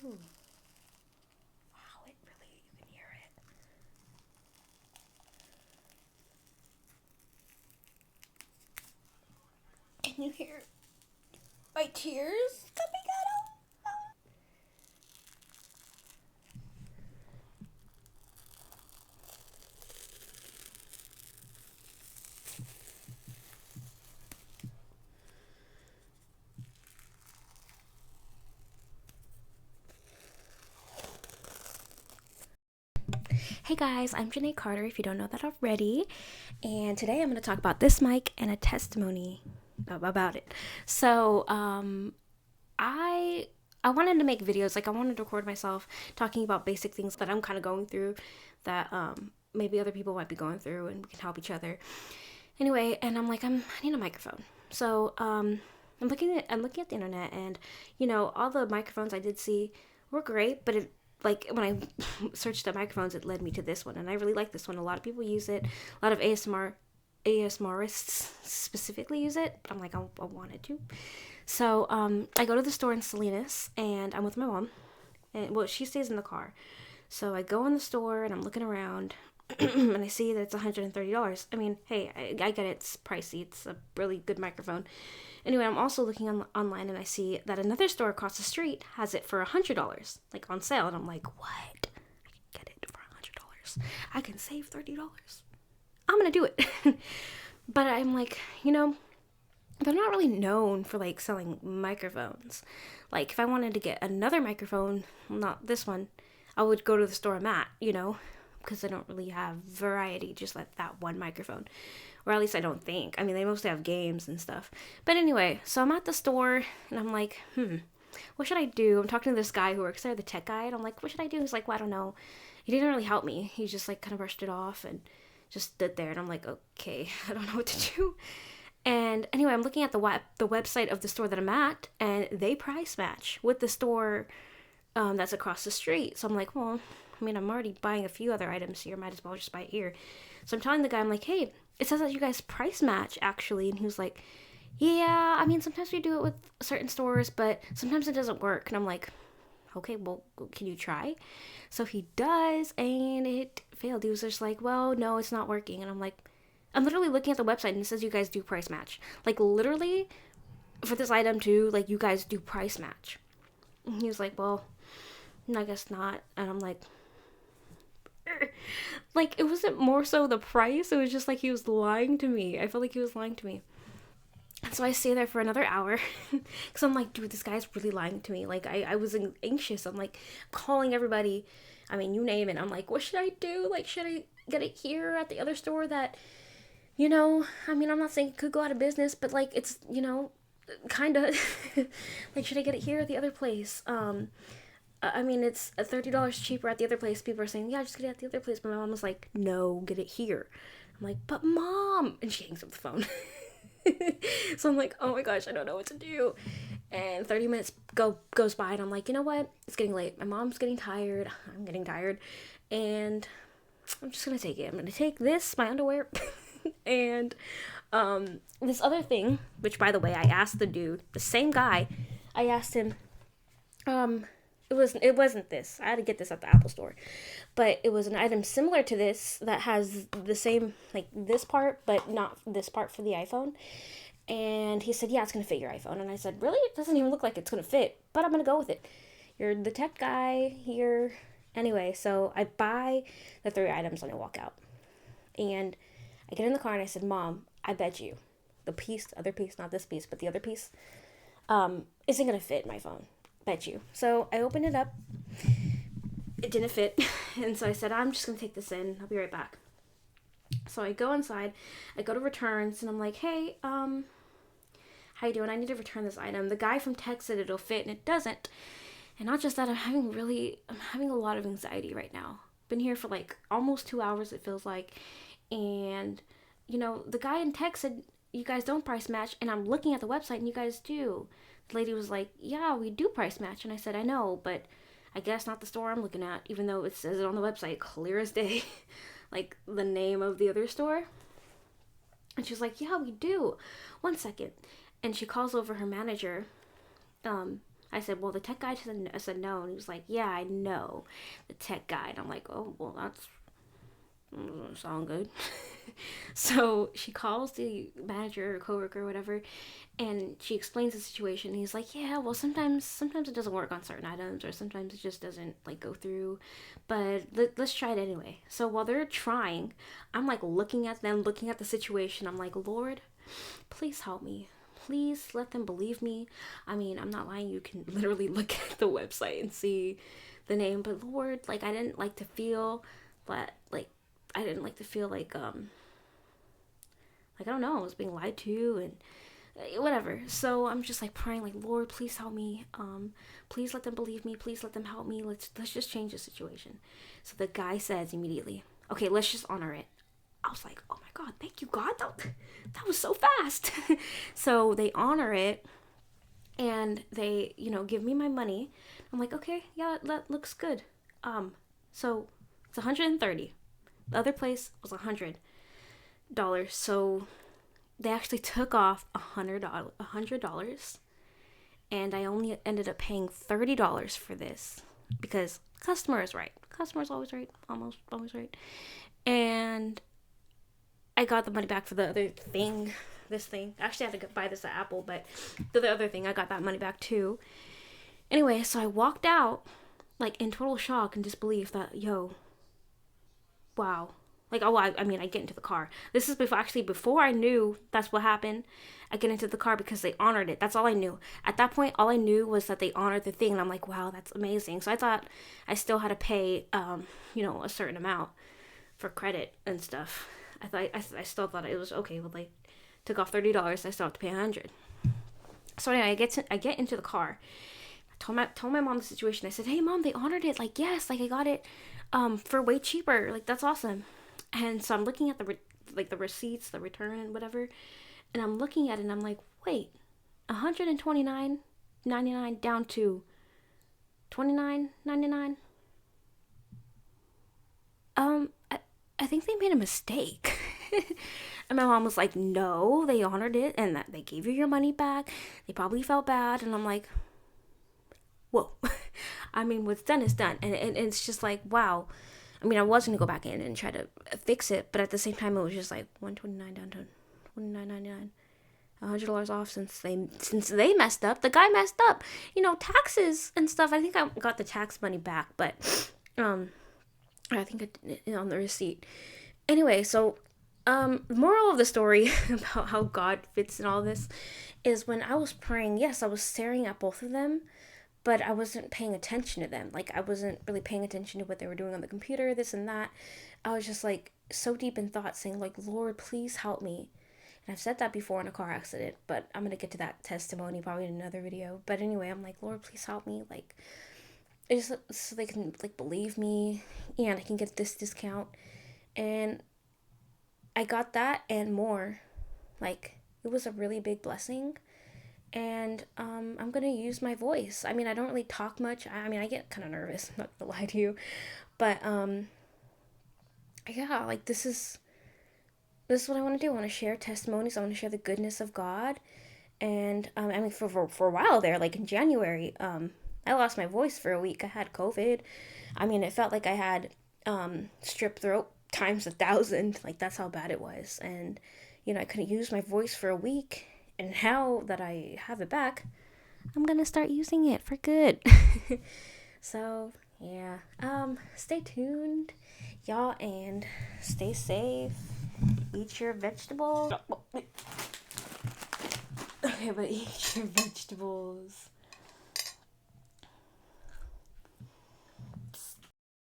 Ooh. Wow, it really, you can hear it. Can you hear my tears coming out? Hey guys, I'm Janae Carter, if you don't know that already, and today I'm going to talk about this mic and a testimony about it. So, I I wanted to make videos, like I wanted to record myself talking about basic things that I'm kind of going through that maybe other people might be going through, and we can help each other. Anyway, and I'm like, I need a microphone. So, I'm looking at the internet, and all the microphones I did see were great, but it like when I searched up microphones, it led me to this one, and I really like this one. A lot of people use it. A lot of ASMRists specifically use it. I'm like, I wanted to. So I go to the store in Salinas, and I'm with my mom, and well, she stays in the car. So I go in the store, and I'm looking around, and I see that it's $130. I mean, hey, I get it, it's pricey. It's a really good microphone. Anyway, I'm also looking online, and I see that another store across the street has it for $100, like on sale. And I'm like, what? I can get it for $100. I can save $30. I'm gonna do it. But I'm like, they're not really known for like selling microphones. Like if I wanted to get another microphone, well, not this one, I would go to the store I'm at, because they don't really have variety, just like that one microphone. Or at least I don't think. I mean, they mostly have games and stuff. But anyway, so I'm at the store, and I'm like, what should I do? I'm talking to this guy who works there, the tech guy, and I'm like, what should I do? He's like, well, I don't know. He didn't really help me. He just like kind of brushed it off and just stood there, and I'm like, okay, I don't know what to do. And anyway, I'm looking at the website of the store that I'm at, and they price match with the store that's across the street. So I'm like, well, I mean, I'm already buying a few other items here. Might as well just buy it here. So I'm telling the guy, I'm like, hey, it says that you guys price match actually. And he was like, yeah, I mean, sometimes we do it with certain stores, but sometimes it doesn't work. And I'm like, okay, well, can you try? So he does, and it failed. He was just like, well, no, it's not working. And I'm like, I'm literally looking at the website, and it says you guys do price match. Like, literally, for this item too, like, you guys do price match. And he was like, well, I guess not. And I'm like, it wasn't more so the price. It was just like he was lying to me. I felt like he was lying to me. And so I stay there for another hour because I'm like, dude, this guy's really lying to me. Like, I was anxious. I'm like calling everybody. I mean, you name it. I'm like, what should I do? Like, should I get it here at the other store that, I mean, I'm not saying it could go out of business, but like, it's, kind of like, should I get it here at the other place? I mean, it's $30 cheaper at the other place. People are saying, yeah, just get it at the other place. But my mom was like, no, get it here. I'm like, but mom, and she hangs up the phone. So I'm like, oh my gosh, I don't know what to do. And 30 minutes goes by, and I'm like, you know what? It's getting late. My mom's getting tired. I'm getting tired, and I'm just gonna take it. I'm gonna take this, my underwear, and this other thing. Which, by the way, I asked the dude, the same guy. I asked him, um, it wasn't this. I had to get this at the Apple store, but it was an item similar to this that has the same like this part, but not this part for the iPhone. And he said, "Yeah, it's gonna fit your iPhone." And I said, "Really? It doesn't even look like it's gonna fit, but I'm gonna go with it. You're the tech guy here." Anyway, so I buy the three items and I walk out. And I get in the car and I said, "Mom, I bet you the other piece, not this piece, but the other piece, isn't gonna fit my phone. Bet you." So I opened it up. It didn't fit, and so I said, "I'm just gonna take this in. I'll be right back." So I go inside. I go to returns, and I'm like, "Hey, how you doing? I need to return this item." The guy from tech said it'll fit, and it doesn't. And not just that, I'm having a lot of anxiety right now. Been here for like almost 2 hours, it feels like. And, the guy in tech said, you guys don't price match. And I'm looking at the website, and you guys do. The lady was like, yeah, we do price match. And I said, I know, but I guess not the store I'm looking at, even though it says it on the website, clear as day. Like the name of the other store. And she was like, yeah, we do. 1 second. And she calls over her manager. I said, well, the tech guy said no. And he was like, yeah, I know the tech guy. And I'm like, oh, well, that's doesn't sound good. So she calls the manager or coworker or whatever, and she explains the situation. He's like, yeah, well, sometimes it doesn't work on certain items, or sometimes it just doesn't like go through, but let's try it anyway. So while they're trying, I'm like looking at them, looking at the situation. I'm like, Lord, please help me. Please let them believe me. I mean, I'm not lying. You can literally look at the website and see the name, but Lord, like, I didn't like to feel that, like, I didn't like to feel like I don't know, I was being lied to and whatever. So I'm just like praying, like, Lord, please help me. Please let them believe me. Please let them help me. Let's just change the situation. So the guy says immediately, okay, let's just honor it. I was like, oh my God, thank you, God. That was so fast. So they honor it, and they, give me my money. I'm like, okay, yeah, that looks good. So it's 130. The other place was $100. So they actually took off $100, and I only ended up paying $30 for this because customer is right. Customer's always right, almost always right. And I got the money back for the other thing. This thing. Actually, I had to buy this at Apple, but the other thing, I got that money back too. Anyway, so I walked out, like, in total shock and disbelief that, yo, wow. Like, oh, I get into the car. This is before I knew that's what happened. I get into the car because they honored it. That's all I knew. At that point, all I knew was that they honored the thing. And I'm like, wow, that's amazing. So I thought I still had to pay, a certain amount for credit and stuff. I still thought it was okay. Well, they took off $30. I still have to pay $100. So anyway, I get into the car. I told my mom the situation. I said, hey, Mom, they honored it. Like, yes, like, I got it for way cheaper. Like, that's awesome. And so I'm looking at the receipts, the return and whatever, and I'm looking at it and I'm like, wait, $129.99 down to $29.99. I think they made a mistake. And my mom was like, no, they honored it and that they gave you your money back. They probably felt bad. And I'm like, whoa. I mean, what's done is done. And it's just like, wow. I mean, I was going to go back in and try to fix it, but at the same time, it was just like $129 down to $29.99. $100 off since they messed up. The guy messed up. Taxes and stuff. I think I got the tax money back, but I think on the receipt. Anyway, so the moral of the story about how God fits in all this is when I was praying, yes, I was staring at both of them, but I wasn't paying attention to them. Like, I wasn't really paying attention to what they were doing on the computer, this and that. I was just, like, so deep in thought saying, like, Lord, please help me. And I've said that before in a car accident, but I'm going to get to that testimony probably in another video. But anyway, I'm like, Lord, please help me. Like, just so they can, like, believe me and I can get this discount. And I got that and more. Like, it was a really big blessing. And I'm going to use my voice. I mean, I don't really talk much. I mean, I get kind of nervous, I'm not going to lie to you. But, yeah, like, this is what I want to do. I want to share testimonies. I want to share the goodness of God. And, I mean, for a while there, like in January, I lost my voice for a week. I had COVID. I mean, it felt like I had strep throat times 1,000. Like, that's how bad it was. And, I couldn't use my voice for a week. And now that I have it back, I'm going to start using it for good. So, yeah. Stay tuned, y'all, and stay safe. Eat your vegetables. Okay, but eat your vegetables.